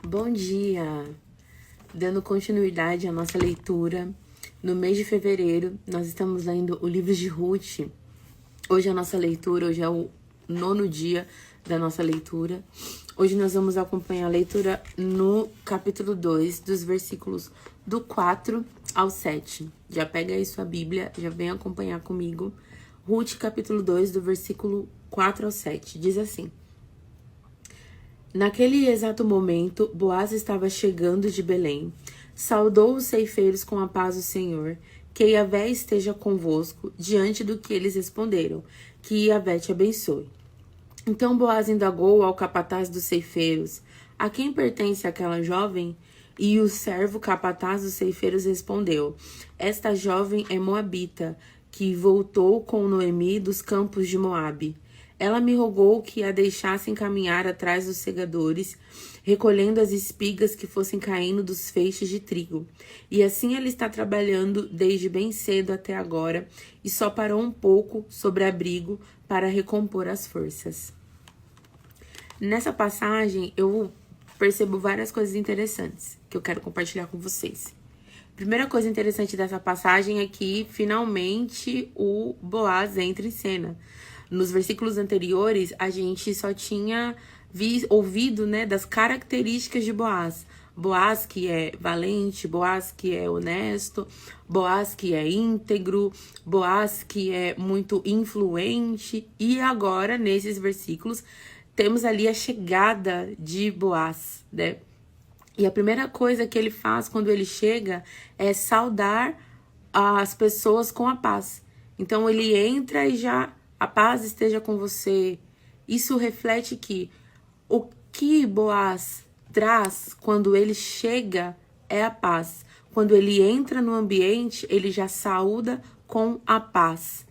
Bom dia! Dando continuidade à nossa leitura, no mês de fevereiro, nós estamos lendo o livro de Ruth. Hoje é a nossa leitura, hoje é o 9º dia da nossa leitura. Hoje nós vamos acompanhar a leitura no capítulo 2, dos versículos do 4 ao 7. Já pega aí sua Bíblia, já vem acompanhar comigo. Ruth, capítulo 2, do versículo 4 ao 7, diz assim: Naquele exato momento, Boaz estava chegando de Belém. Saudou os ceifeiros com a paz do Senhor. Que Yahvé esteja convosco. Diante do que eles responderam: que Yahvé te abençoe. Então Boaz indagou ao capataz dos ceifeiros: a quem pertence aquela jovem? E o servo capataz dos ceifeiros respondeu: esta jovem é moabita, que voltou com Noemi dos campos de Moabe. Ela me rogou que a deixassem caminhar atrás dos segadores, recolhendo as espigas que fossem caindo dos feixes de trigo. E assim ela está trabalhando desde bem cedo até agora, e só parou um pouco sobre abrigo para recompor as forças. Nessa passagem, eu percebo várias coisas interessantes que eu quero compartilhar com vocês. Primeira coisa interessante dessa passagem é que, finalmente, o Boaz entra em cena. Nos versículos anteriores, a gente só tinha ouvido, das características de Boaz. Boaz que é valente, Boaz que é honesto, Boaz que é íntegro, Boaz que é muito influente. E agora, nesses versículos, temos ali a chegada de Boaz, né? E a primeira coisa que ele faz quando ele chega é saudar as pessoas com a paz. Então ele entra e já: a paz esteja com você. Isso reflete que o que Boaz traz quando ele chega é a paz. Quando ele entra no ambiente, ele já saúda com a paz.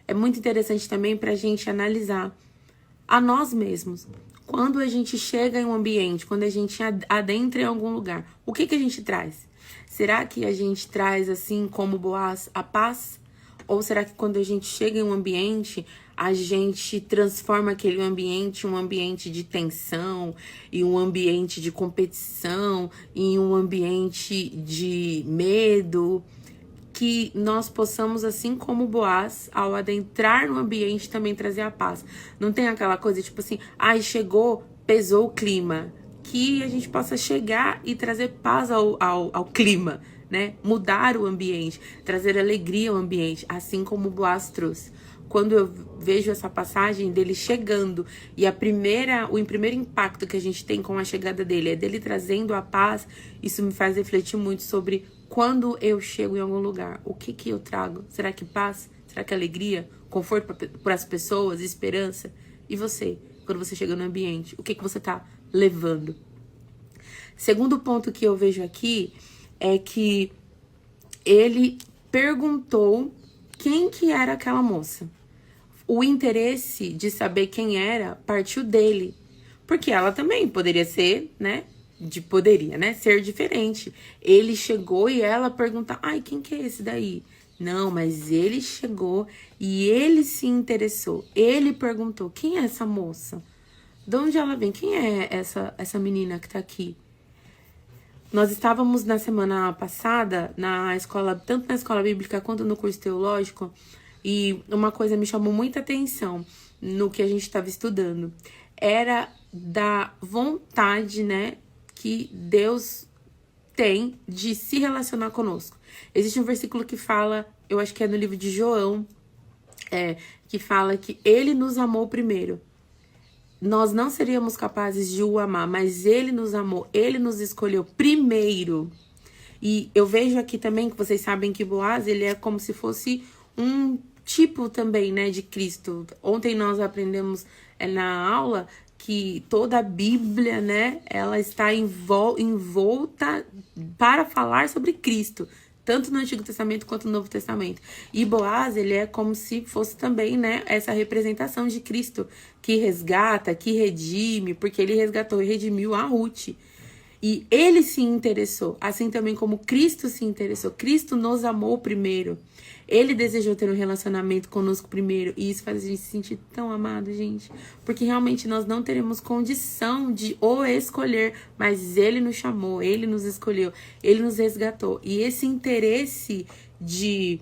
É muito interessante também para a gente analisar a nós mesmos. Quando a gente chega em um ambiente, quando a gente adentra em algum lugar, o que a gente traz? Será que a gente traz, assim como Boaz, a paz? Ou será que quando a gente chega em um ambiente, a gente transforma aquele ambiente em um ambiente de tensão, em um ambiente de competição, em um ambiente de medo? Que nós possamos, assim como Boaz, ao adentrar no ambiente, também trazer a paz. Não tem aquela coisa tipo assim: chegou, pesou o clima. Que a gente possa chegar e trazer paz ao clima, né? Mudar o ambiente, trazer alegria ao ambiente, assim como Boaz trouxe. Quando eu vejo essa passagem dele chegando e o primeiro impacto que a gente tem com a chegada dele é dele trazendo a paz, isso me faz refletir muito sobre quando eu chego em algum lugar, o que eu trago? Será que paz? Será que alegria? Conforto para as pessoas? Esperança? E você, quando você chega no ambiente, o que você está levando? Segundo ponto que eu vejo aqui é que ele perguntou quem que era aquela moça. O interesse de saber quem era partiu dele. Porque ela também poderia ser, ser diferente. Ele chegou e ela perguntar: quem que é esse daí? Não, mas ele chegou e ele se interessou. Ele perguntou: quem é essa moça? De onde ela vem? Quem é essa menina que tá aqui? Nós estávamos na semana passada na escola, tanto na escola bíblica quanto no curso teológico, e uma coisa me chamou muita atenção no que a gente estava estudando. Era da vontade, que Deus tem de se relacionar conosco. Existe um versículo que fala, eu acho que é no livro de João, que fala que ele nos amou primeiro. Nós não seríamos capazes de o amar, mas ele nos amou, ele nos escolheu primeiro. E eu vejo aqui também que vocês sabem que Boaz, ele é como se fosse um tipo também, de Cristo. Ontem nós aprendemos na aula que toda a Bíblia, ela está envolta para falar sobre Cristo, tanto no Antigo Testamento quanto no Novo Testamento. E Boaz, ele é como se fosse também, essa representação de Cristo, que resgata, que redime, porque ele resgatou e redimiu a Ruth. E ele se interessou, assim também como Cristo se interessou. Cristo nos amou primeiro. Ele desejou ter um relacionamento conosco primeiro. E isso faz a gente se sentir tão amado, gente. Porque realmente nós não teremos condição de o escolher. Mas ele nos chamou, ele nos escolheu, ele nos resgatou. E esse interesse de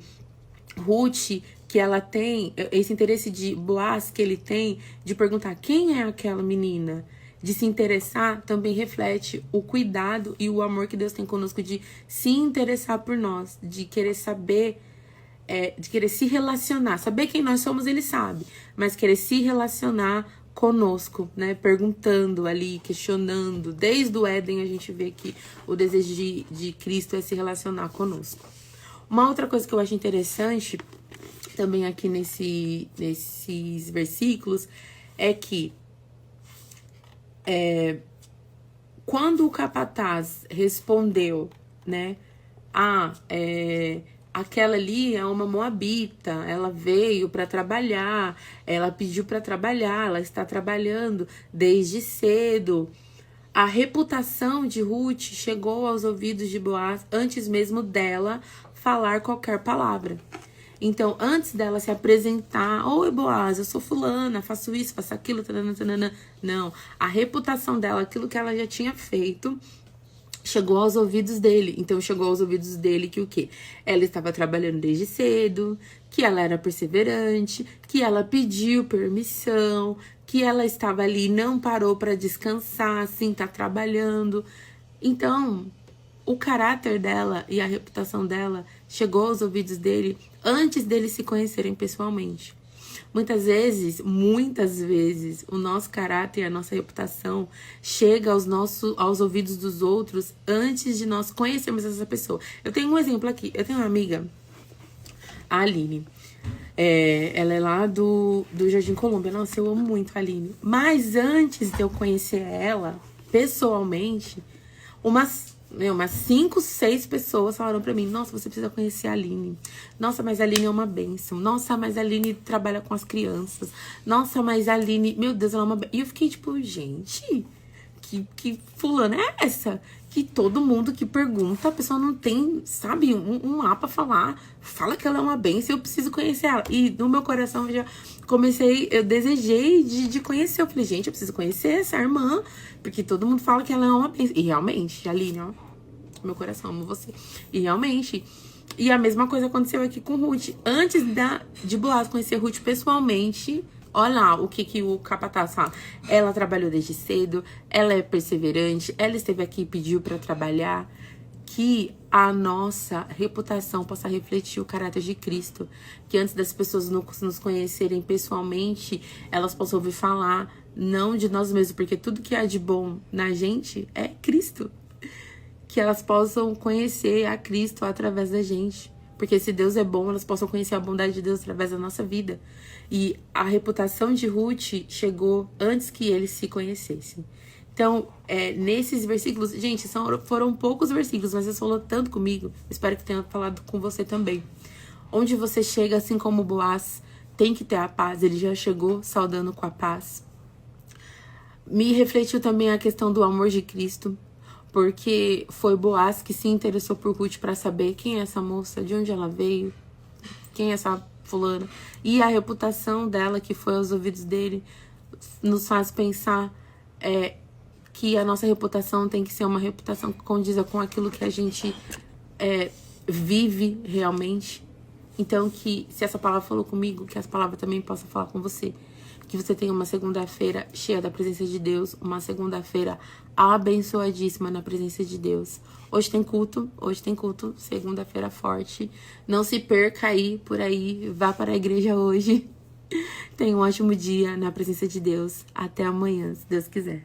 Ruth que ela tem, esse interesse de Boaz que ele tem de perguntar quem é aquela menina, de se interessar, também reflete o cuidado e o amor que Deus tem conosco, de se interessar por nós, de querer saber, de querer se relacionar. Saber quem nós somos, ele sabe, mas querer se relacionar conosco, né? Perguntando ali, questionando. Desde o Éden a gente vê que o desejo de Cristo é se relacionar conosco. Uma outra coisa que eu acho interessante também aqui nesses versículos é que quando o capataz respondeu, né? Aquela ali é uma moabita, ela veio para trabalhar, ela pediu para trabalhar, ela está trabalhando desde cedo. A reputação de Ruth chegou aos ouvidos de Boaz antes mesmo dela falar qualquer palavra. Então, antes dela se apresentar, oi Boaz, eu sou fulana, faço isso, faço aquilo, tanana. Não, a reputação dela, aquilo que ela já tinha feito, chegou aos ouvidos dele. Então, chegou aos ouvidos dele que o quê? Ela estava trabalhando desde cedo, que ela era perseverante, que ela pediu permissão, que ela estava ali e não parou para descansar, assim, tá trabalhando. Então, o caráter dela e a reputação dela chegou aos ouvidos dele antes deles se conhecerem pessoalmente. Muitas vezes, o nosso caráter e a nossa reputação chega aos ouvidos dos outros antes de nós conhecermos essa pessoa. Eu tenho um exemplo aqui. Eu tenho uma amiga, a Aline. Ela é lá do Jardim Colômbia. Nossa, eu amo muito a Aline. Mas antes de eu conhecer ela, pessoalmente, umas 5, 6 pessoas falaram pra mim: nossa, você precisa conhecer a Aline. Nossa, mas a Aline é uma bênção. Nossa, mas a Aline trabalha com as crianças. Nossa, mas a Aline, meu Deus, ela é uma bênção. E eu fiquei tipo, gente, que fulana é essa? Que todo mundo que pergunta, a pessoa não tem, sabe, um A pra falar. Fala que ela é uma bênção, eu preciso conhecer ela. E no meu coração eu desejei de conhecer. Eu falei, gente, eu preciso conhecer essa irmã, porque todo mundo fala que ela é uma bênção. E realmente, Aline, ó, meu coração, amo você. E realmente, e a mesma coisa aconteceu aqui com Ruth. Antes de Boaz conhecer Ruth pessoalmente, olha lá o que o capataz fala. Ela trabalhou desde cedo, ela é perseverante, ela esteve aqui e pediu para trabalhar. Que a nossa reputação possa refletir o caráter de Cristo. Que antes das pessoas nos conhecerem pessoalmente, elas possam ouvir falar, não de nós mesmos, porque tudo que há de bom na gente é Cristo. Que elas possam conhecer a Cristo através da gente. Porque se Deus é bom, elas possam conhecer a bondade de Deus através da nossa vida. E a reputação de Ruth chegou antes que eles se conhecessem. Então, nesses versículos, gente, foram poucos versículos, mas Deus falou tanto comigo. Espero que tenha falado com você também. Onde você chega, assim como Boaz, tem que ter a paz. Ele já chegou saudando com a paz. Me refletiu também a questão do amor de Cristo, porque foi Boaz que se interessou por Ruth para saber quem é essa moça, de onde ela veio, quem é essa fulana. E a reputação dela, que foi aos ouvidos dele, nos faz pensar que a nossa reputação tem que ser uma reputação que condiza com aquilo que a gente vive realmente. Então, que se essa palavra falou comigo, que essa palavra também possa falar com você. Que você tenha uma segunda-feira cheia da presença de Deus, uma segunda-feira abençoadíssima na presença de Deus. Hoje tem culto, segunda-feira forte. Não se perca aí, por aí, vá para a igreja hoje. Tenha um ótimo dia na presença de Deus. Até amanhã, se Deus quiser.